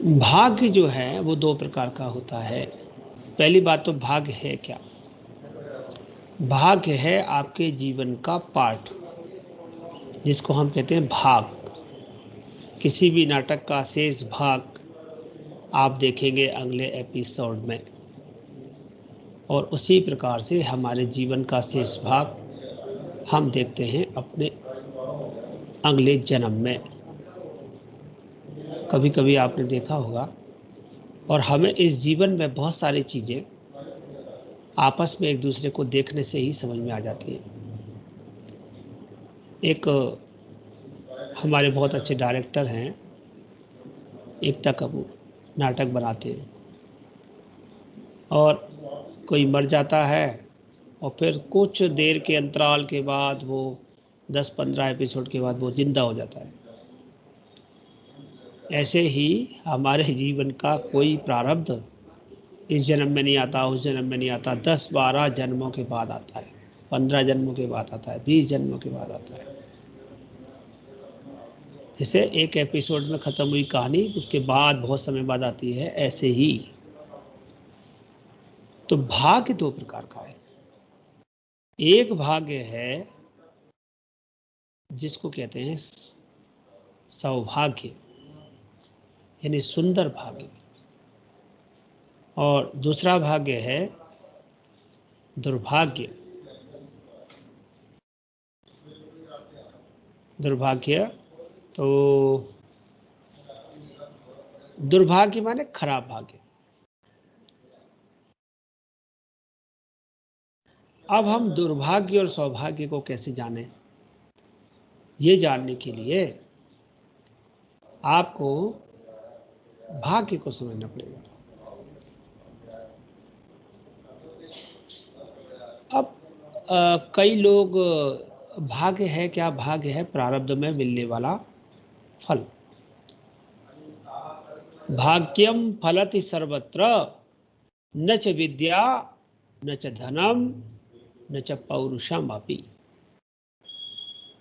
भाग्य जो है वो दो प्रकार का होता है। पहली बात तो भाग्य है क्या? भाग्य है आपके जीवन का पार्ट, जिसको हम कहते हैं भाग। किसी भी नाटक का शेष भाग आप देखेंगे अगले एपिसोड में, और उसी प्रकार से हमारे जीवन का शेष भाग हम देखते हैं अपने अगले जन्म में। कभी कभी आपने देखा होगा, और हमें इस जीवन में बहुत सारी चीज़ें आपस में एक दूसरे को देखने से ही समझ में आ जाती है। एक हमारे बहुत अच्छे डायरेक्टर हैं, एकता कपूर, नाटक बनाते हैं, और कोई मर जाता है और फिर कुछ देर के अंतराल के बाद वो 10-15 एपिसोड के बाद वो जिंदा हो जाता है। ऐसे ही हमारे जीवन का कोई प्रारब्ध इस जन्म में नहीं आता, उस जन्म में नहीं आता, 10-12 जन्मों के बाद आता है, 15 जन्मों के बाद आता है, 20 जन्मों के बाद आता है। जैसे एक एपिसोड में ख़त्म हुई कहानी उसके बाद बहुत समय बाद आती है, ऐसे ही तो भाग्य दो प्रकार का है। एक भाग्य है जिसको कहते हैं सौभाग्य, यानी सुंदर भाग्य, और दूसरा भाग्य है दुर्भाग्य। दुर्भाग्य तो दुर्भाग्य माने खराब भाग्य। अब हम दुर्भाग्य और सौभाग्य को कैसे जानें? ये जानने के लिए आपको भाग्य को समझना पड़ेगा। अब कई लोग भाग्य है क्या? भाग्य है प्रारब्ध में मिलने वाला फल। भाग्यम फलति सर्वत्र न च विद्या न च धनम न च पौरुषम अपि।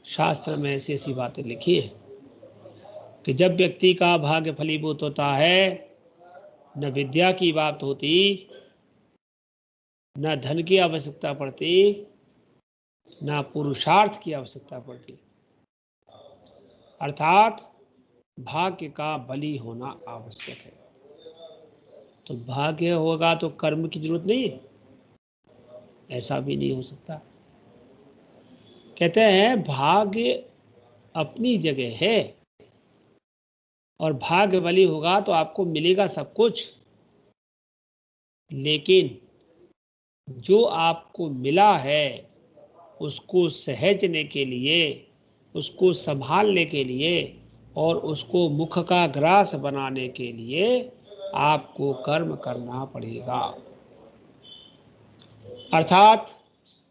शास्त्र में ऐसी ऐसी बातें लिखी है कि जब व्यक्ति का भाग्य फलीभूत होता है, न विद्या की बात होती, न धन की आवश्यकता पड़ती, न पुरुषार्थ की आवश्यकता पड़ती, अर्थात भाग्य का बली होना आवश्यक है। तो भाग्य होगा तो कर्म की जरूरत नहीं है? ऐसा भी नहीं हो सकता। कहते हैं भाग्य अपनी जगह है, और भाग्य बली होगा तो आपको मिलेगा सब कुछ, लेकिन जो आपको मिला है उसको सहेजने के लिए, उसको संभालने के लिए, और उसको मुख का ग्रास बनाने के लिए आपको कर्म करना पड़ेगा। अर्थात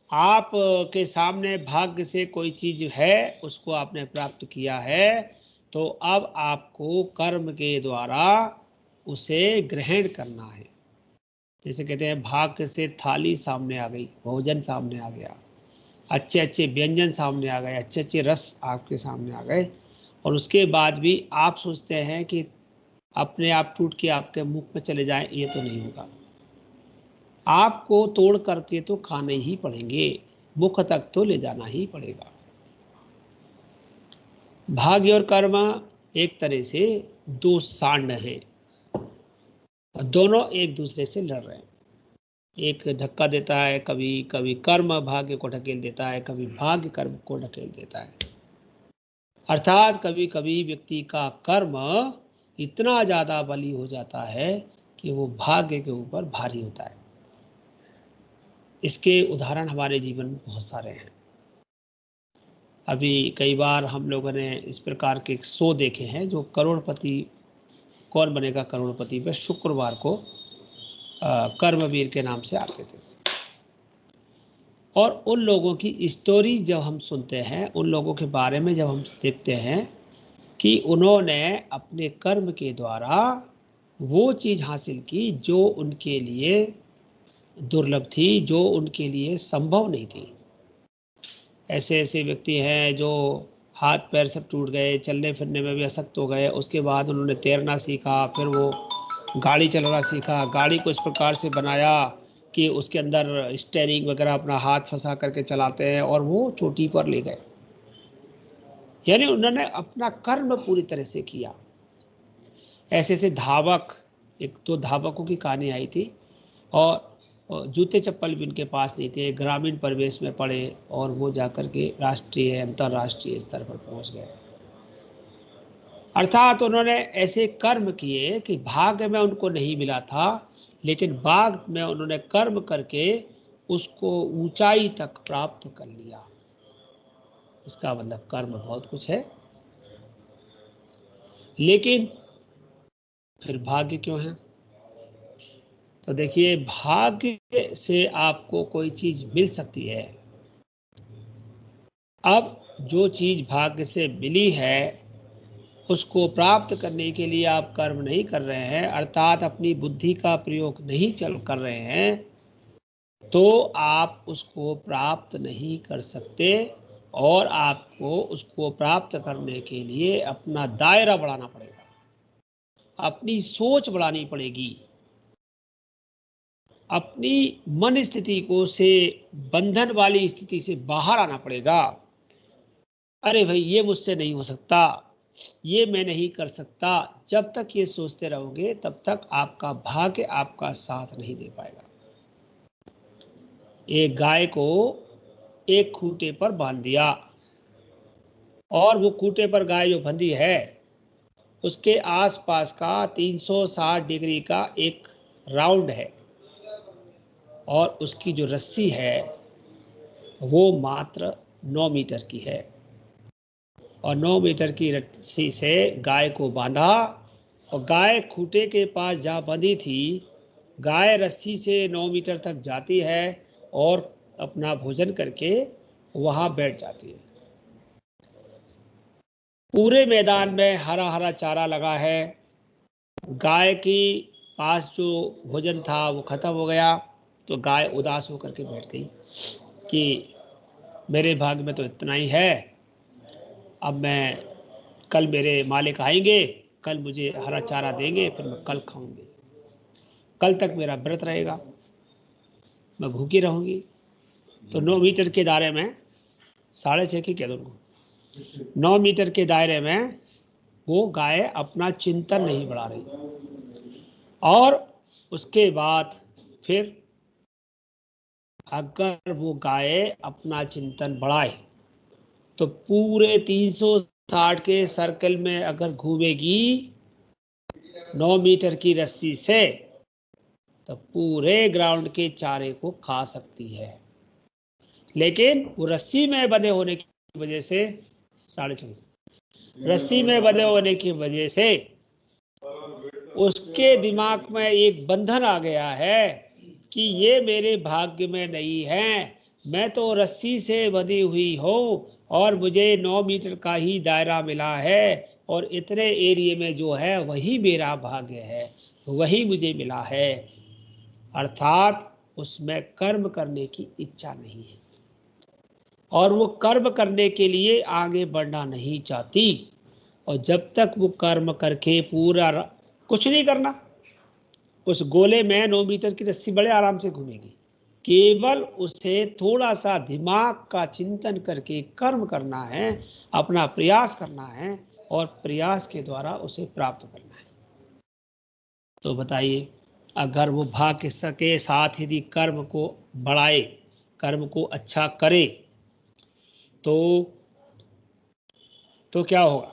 आप के सामने भाग्य से कोई चीज है, उसको आपने प्राप्त किया है, तो अब आपको कर्म के द्वारा उसे ग्रहण करना है। जैसे कहते हैं भाग्य से थाली सामने आ गई, भोजन सामने आ गया, अच्छे अच्छे व्यंजन सामने आ गए, अच्छे अच्छे रस आपके सामने आ गए, और उसके बाद भी आप सोचते हैं कि अपने आप टूट के आपके मुख में चले जाएं, ये तो नहीं होगा। आपको तोड़ करके तो खाने ही पड़ेंगे, मुख तक तो ले जाना ही पड़ेगा। भाग्य और कर्म एक तरह से दो सांड हैं, और दोनों एक दूसरे से लड़ रहे हैं। एक धक्का देता है, कभी कभी कर्म भाग्य को ढकेल देता है, कभी भाग्य कर्म को ढकेल देता है। अर्थात कभी कभी व्यक्ति का कर्म इतना ज़्यादा बली हो जाता है कि वो भाग्य के ऊपर भारी होता है। इसके उदाहरण हमारे जीवन में बहुत सारे हैं। अभी कई बार हम लोगों ने इस प्रकार के शो देखे हैं, जो करोड़पति कौन बनेगा करोड़पति पे शुक्रवार को कर्मवीर के नाम से आते थे। और उन लोगों की स्टोरी जब हम सुनते हैं, उन लोगों के बारे में जब हम देखते हैं कि उन्होंने अपने कर्म के द्वारा वो चीज़ हासिल की जो उनके लिए दुर्लभ थी, जो उनके लिए संभव नहीं थी। ऐसे ऐसे व्यक्ति हैं जो हाथ पैर सब टूट गए, चलने फिरने में भी अशक्त हो गए। उसके बाद उन्होंने तैरना सीखा, फिर वो गाड़ी चलाना सीखा। गाड़ी को इस प्रकार से बनाया कि उसके अंदर स्टीयरिंग वगैरह अपना हाथ फंसा करके चलाते हैं, और वो चोटी पर ले गए। यानी उन्होंने अपना कर्म पूरी तरह से किया। ऐसे ऐसे धावक, एक तो धावकों की कहानी आई थी, और जूते चप्पल भी उनके पास नहीं थे, ग्रामीण परिवेश में पड़े, और वो जाकर के राष्ट्रीय अंतर्राष्ट्रीय स्तर पर पहुंच गए। अर्थात उन्होंने ऐसे कर्म किए कि भाग्य में उनको नहीं मिला था, लेकिन बाद में उन्होंने कर्म करके उसको ऊंचाई तक प्राप्त कर लिया। इसका मतलब कर्म बहुत कुछ है, लेकिन फिर भाग्य क्यों है? तो देखिए, भाग्य से आपको कोई चीज मिल सकती है। अब जो चीज भाग्य से मिली है उसको प्राप्त करने के लिए आप कर्म नहीं कर रहे हैं, अर्थात अपनी बुद्धि का प्रयोग नहीं कर रहे हैं, तो आप उसको प्राप्त नहीं कर सकते। और आपको उसको प्राप्त करने के लिए अपना दायरा बढ़ाना पड़ेगा, अपनी सोच बढ़ानी पड़ेगी, अपनी मन स्थिति को से बंधन वाली स्थिति से बाहर आना पड़ेगा। अरे भाई, ये मुझसे नहीं हो सकता, ये मैं नहीं कर सकता। जब तक ये सोचते रहोगे तब तक आपका भाग्य आपका साथ नहीं दे पाएगा। एक गाय को एक खूंटे पर बांध दिया, और वो खूंटे पर गाय जो बंधी है उसके आसपास का 360 डिग्री का एक राउंड है, और उसकी जो रस्सी है वो मात्र 9 मीटर की है। और 9 मीटर की रस्सी से गाय को बांधा, और गाय खूंटे के पास जहाँ बंधी थी, गाय रस्सी से 9 मीटर तक जाती है और अपना भोजन करके वहाँ बैठ जाती है। पूरे मैदान में हरा हरा चारा लगा है, गाय की पास जो भोजन था वो खत्म हो गया, तो गाय उदास होकर के बैठ गई कि मेरे भाग्य में तो इतना ही है, अब मैं, कल मेरे मालिक आएंगे, कल मुझे हरा चारा देंगे, फिर मैं कल खाऊंगी, कल तक मेरा व्रत रहेगा, मैं भूखी रहूंगी। तो 9 मीटर के दायरे में, 6.5 की कह दो उनको, 9 मीटर के दायरे में वो गाय अपना चिंतन नहीं बढ़ा रही। और उसके बाद फिर अगर वो गाय अपना चिंतन बढ़ाए तो पूरे 360 के सर्कल में अगर घूमेगी 9 मीटर की रस्सी से, तो पूरे ग्राउंड के चारे को खा सकती है। लेकिन वो रस्सी में बंधे होने की वजह से, 4.5 रस्सी में बंधे होने की वजह से उसके दिमाग में एक बंधन आ गया है कि ये मेरे भाग्य में नहीं है, मैं तो रस्सी से बंधी हुई हूँ, और मुझे 9 मीटर का ही दायरा मिला है, और इतने एरिया में जो है वही मेरा भाग्य है, वही मुझे मिला है। अर्थात उसमें कर्म करने की इच्छा नहीं है, और वो कर्म करने के लिए आगे बढ़ना नहीं चाहती। और जब तक वो कर्म करके पूरा कुछ नहीं करना, उस गोले में 9 मीटर की रस्सी बड़े आराम से घूमेगी। केवल उसे थोड़ा सा दिमाग का चिंतन करके कर्म करना है, अपना प्रयास करना है, और प्रयास के द्वारा उसे प्राप्त करना है। तो बताइए, अगर वो भाग्य के साथ यदि कर्म को बढ़ाए, कर्म को अच्छा करे, तो क्या होगा?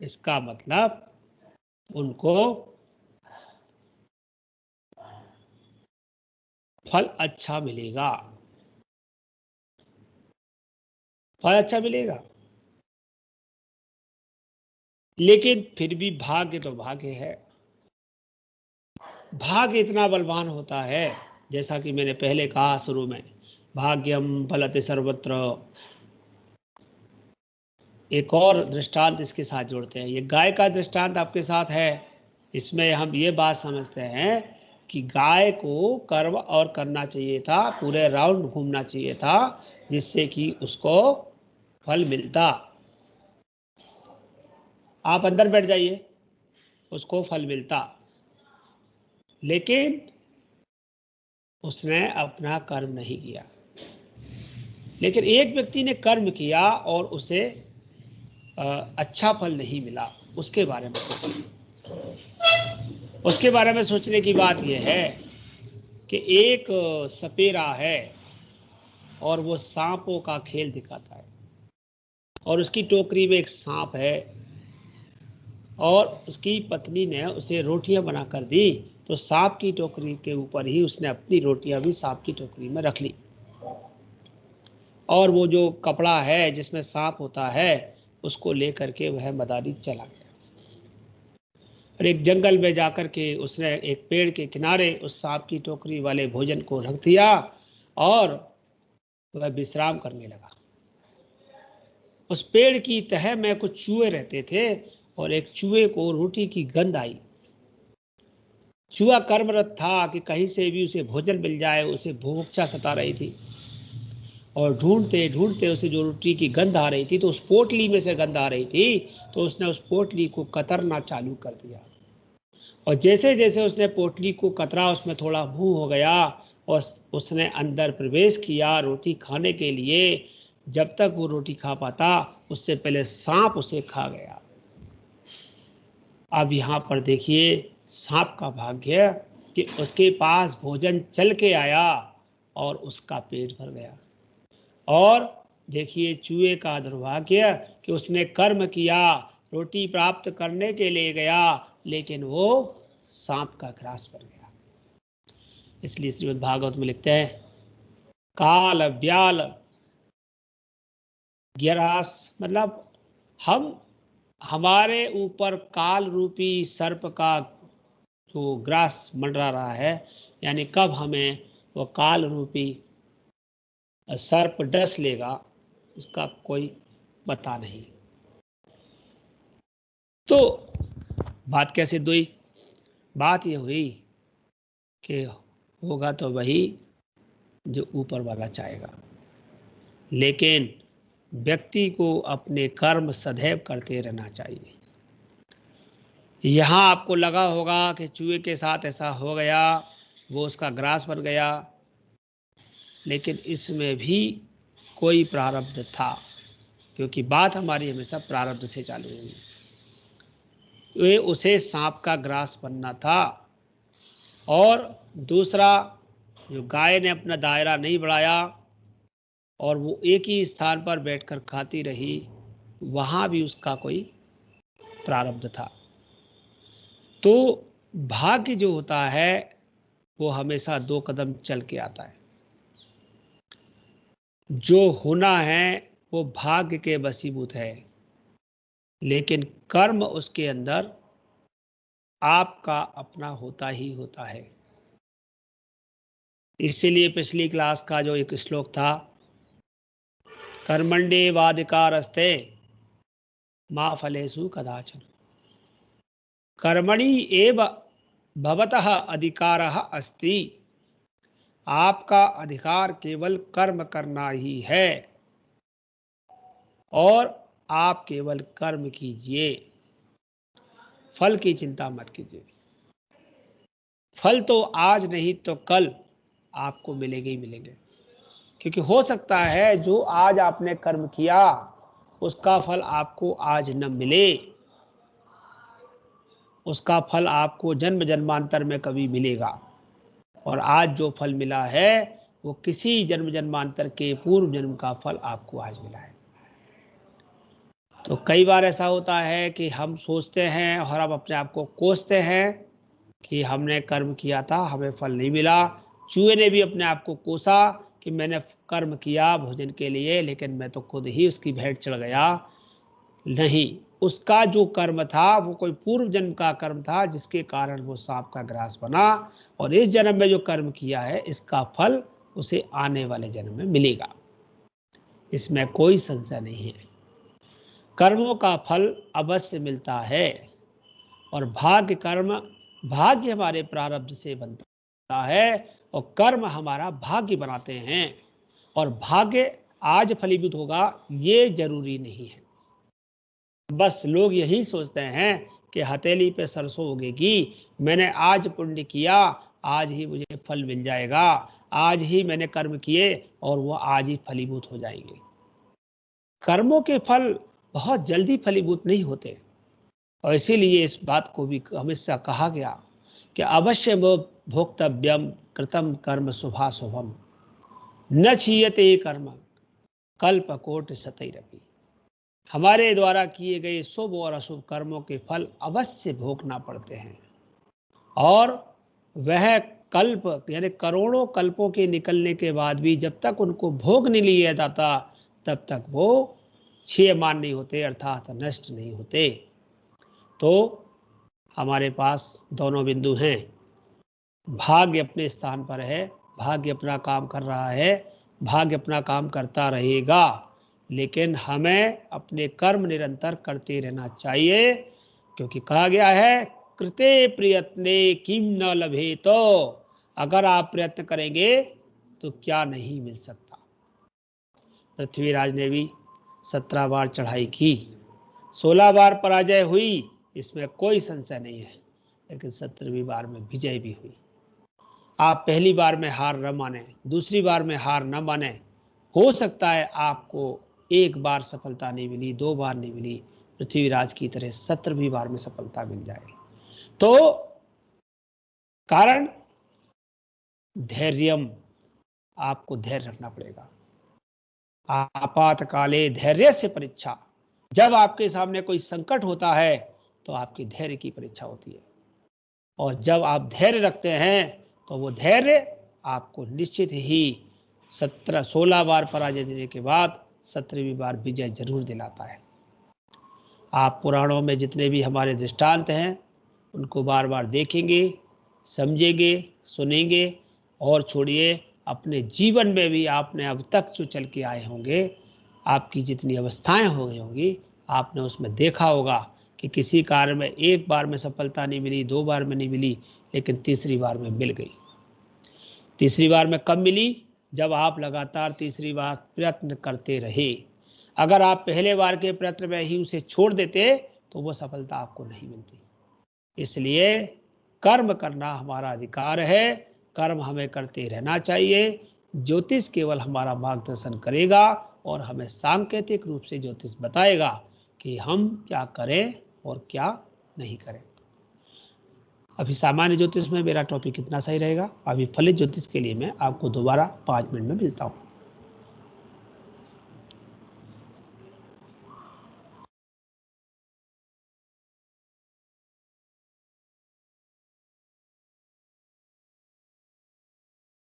इसका मतलब उनको फल अच्छा मिलेगा, फल अच्छा मिलेगा। लेकिन फिर भी भाग्य तो भाग्य है। भाग्य इतना बलवान होता है, जैसा कि मैंने पहले कहा शुरू में, भाग्यम फलते सर्वत्र। एक और दृष्टांत इसके साथ जोड़ते हैं, ये गाय का दृष्टांत आपके साथ है। इसमें हम ये बात समझते हैं कि गाय को कर्म और करना चाहिए था, पूरे राउंड घूमना चाहिए था, जिससे कि उसको फल मिलता। आप अंदर बैठ जाइए, उसको फल मिलता। लेकिन उसने अपना कर्म नहीं किया। लेकिन एक व्यक्ति ने कर्म किया और उसे अच्छा फल नहीं मिला, उसके बारे में सोचिए। उसके बारे में सोचने की बात यह है कि एक सपेरा है और वो सांपों का खेल दिखाता है, और उसकी टोकरी में एक सांप है, और उसकी पत्नी ने उसे रोटियां बनाकर दी, तो सांप की टोकरी के ऊपर ही उसने अपनी रोटियां भी सांप की टोकरी में रख ली, और वो जो कपड़ा है जिसमें सांप होता है उसको लेकर के वह मदारी चला गया। और एक जंगल में जाकर के उसने एक पेड़ के किनारे उस सांप की टोकरी वाले भोजन को रख दिया और वह विश्राम करने लगा। उस पेड़ की तह में कुछ चूहे रहते थे, और एक चूहे को रोटी की गंध आई। चूहा कर्मरत था कि कहीं से भी उसे भोजन मिल जाए, उसे भूखा सता रही थी, और ढूंढते ढूंढते उसे जो रोटी की गंध आ रही थी, तो उस पोटली में से गंध आ रही थी, तो उसने उस पोटली को कतरना चालू कर दिया। और जैसे जैसे उसने पोटली को कतरा, उसमें थोड़ा मुंह हो गया और उसने अंदर प्रवेश किया रोटी खाने के लिए। जब तक वो रोटी खा पाता उससे पहले सांप उसे खा गया। अब यहाँ पर देखिए सांप का भाग्य कि उसके पास भोजन चल के आया और उसका पेट भर गया। और देखिए चूहे का दुर्भाग्य कि उसने कर्म किया, रोटी प्राप्त करने के लिए गया, लेकिन वो सांप का ग्रास बन गया। इसलिए श्रीमद् भागवत में लिखते हैं, काल व्याल ग्रास, मतलब हमारे ऊपर काल रूपी सर्प का जो ग्रास मंडरा रहा है, यानी कब हमें वो काल रूपी सर्प डस लेगा, इसका कोई पता नहीं। तो बात कैसे हुई? बात ये हुई कि होगा तो वही जो ऊपर वाला चाहेगा, लेकिन व्यक्ति को अपने कर्म सदैव करते रहना चाहिए। यहाँ आपको लगा होगा कि चूहे के साथ ऐसा हो गया, वो उसका ग्रास बन गया, लेकिन इसमें भी कोई प्रारब्ध था, क्योंकि बात हमारी हमेशा प्रारब्ध से चालू हुई। ये उसे सांप का ग्रास बनना था। और दूसरा, जो गाय ने अपना दायरा नहीं बढ़ाया और वो एक ही स्थान पर बैठकर खाती रही, वहाँ भी उसका कोई प्रारब्ध था। तो भाग्य जो होता है वो हमेशा 2 कदम चल के आता है। जो होना है वो भाग्य के वशीभूत है, लेकिन कर्म उसके अंदर आपका अपना होता ही होता है। इसीलिए पिछली क्लास का जो एक श्लोक था, कर्मण्येवाधिकारस्ते मा फलेषु कदाचन, कर्मणि एव भवतः अधिकारः अस्ति, आपका अधिकार केवल कर्म करना ही है, और आप केवल कर्म कीजिए, फल की चिंता मत कीजिए। फल तो आज नहीं तो कल आपको मिलेंगे ही मिलेंगे, क्योंकि हो सकता है जो आज आपने कर्म किया उसका फल आपको आज न मिले, उसका फल आपको जन्म जन्मांतर में कभी मिलेगा, और आज जो फल मिला है वो किसी जन्म जन्मांतर के पूर्व जन्म का फल आपको आज मिला है। तो कई बार ऐसा होता है कि हम सोचते हैं और हम अपने आप को कोसते हैं कि हमने कर्म किया था, हमें फल नहीं मिला। चूहे ने भी अपने आप को कोसा कि मैंने कर्म किया भोजन के लिए, लेकिन मैं तो खुद ही उसकी भेंट चढ़ गया। नहीं, उसका जो कर्म था वो कोई पूर्व जन्म का कर्म था, जिसके कारण वो सांप का ग्रास बना, और इस जन्म में जो कर्म किया है इसका फल उसे आने वाले जन्म में मिलेगा, इसमें कोई संशय नहीं है। कर्मों का फल अवश्य मिलता है, और भाग्य हमारे प्रारब्ध से बनता है, और कर्म हमारा भाग्य बनाते हैं, और भाग्य आज फलीभूत होगा ये जरूरी नहीं है। बस लोग यही सोचते हैं कि हथेली पे सरसों उगेगी, मैंने आज पुण्य किया, आज ही मुझे फल मिल जाएगा, आज ही मैंने कर्म किए और वो आज ही फलीभूत हो जाएंगे। कर्मों के फल बहुत जल्दी फलीभूत नहीं होते और इसीलिए इस बात को भी हमेशा कहा गया कि अवश्य भोक्तव्यम कृतम कर्म शुभाशुभम न क्षीयते कर्म कल्पकोटि शतैरपि। हमारे द्वारा किए गए शुभ और अशुभ कर्मों के फल अवश्य भोगना पड़ते हैं और वह कल्प यानी करोड़ों कल्पों के निकलने के बाद भी जब तक उनको भोग नहीं लिया जाता तब तक वो क्षीयमान नहीं होते, अर्थात नष्ट नहीं होते। तो हमारे पास दोनों बिंदु हैं। भाग्य अपने स्थान पर है, भाग्य अपना काम कर रहा है, भाग्य अपना काम करता रहेगा, लेकिन हमें अपने कर्म निरंतर करते रहना चाहिए, क्योंकि कहा गया है कृते प्रयत्ने किम न लभे। तो अगर आप प्रयत्न करेंगे तो क्या नहीं मिल सकता। पृथ्वीराज ने भी 17 बार चढ़ाई की, 16 बार पराजय हुई, इसमें कोई संशय नहीं है, लेकिन 17वीं बार में विजय भी हुई। आप पहली बार में हार न माने, दूसरी बार में हार न माने, हो सकता है आपको एक बार सफलता नहीं मिली, 2 बार नहीं मिली, पृथ्वीराज की तरह 17वीं बार में सफलता मिल जाए। तो कारण धैर्यम, आपको धैर्य रखना पड़ेगा। आपातकाले धैर्य से परीक्षा, जब आपके सामने कोई संकट होता है तो आपके धैर्य की परीक्षा होती है, और जब आप धैर्य रखते हैं तो वो धैर्य आपको निश्चित ही 16 बार पराजय देने के बाद 17वीं बार विजय जरूर दिलाता है। आप पुराणों में जितने भी हमारे दृष्टांत हैं उनको बार बार देखेंगे, समझेंगे, सुनेंगे, और छोड़िए अपने जीवन में भी आपने अब तक जो चल के आए होंगे, आपकी जितनी अवस्थाएं हो गई होंगी, आपने उसमें देखा होगा कि किसी कार्य में एक बार में सफलता नहीं मिली, 2 बार में नहीं मिली, लेकिन तीसरी बार में मिल गई। तीसरी बार में कब मिली? जब आप लगातार तीसरी बार प्रयत्न करते रहे। अगर आप पहले बार के प्रयत्न में ही उसे छोड़ देते तो वो सफलता आपको नहीं मिलती। इसलिए कर्म करना हमारा अधिकार है, कर्म हमें करते रहना चाहिए। ज्योतिष केवल हमारा मार्गदर्शन करेगा और हमें सांकेतिक रूप से ज्योतिष बताएगा कि हम क्या करें और क्या नहीं करें। अभी सामान्य ज्योतिष में मेरा टॉपिक इतना सही रहेगा। अभी फलित ज्योतिष के लिए मैं आपको दोबारा 5 मिनट में मिलता हूँ।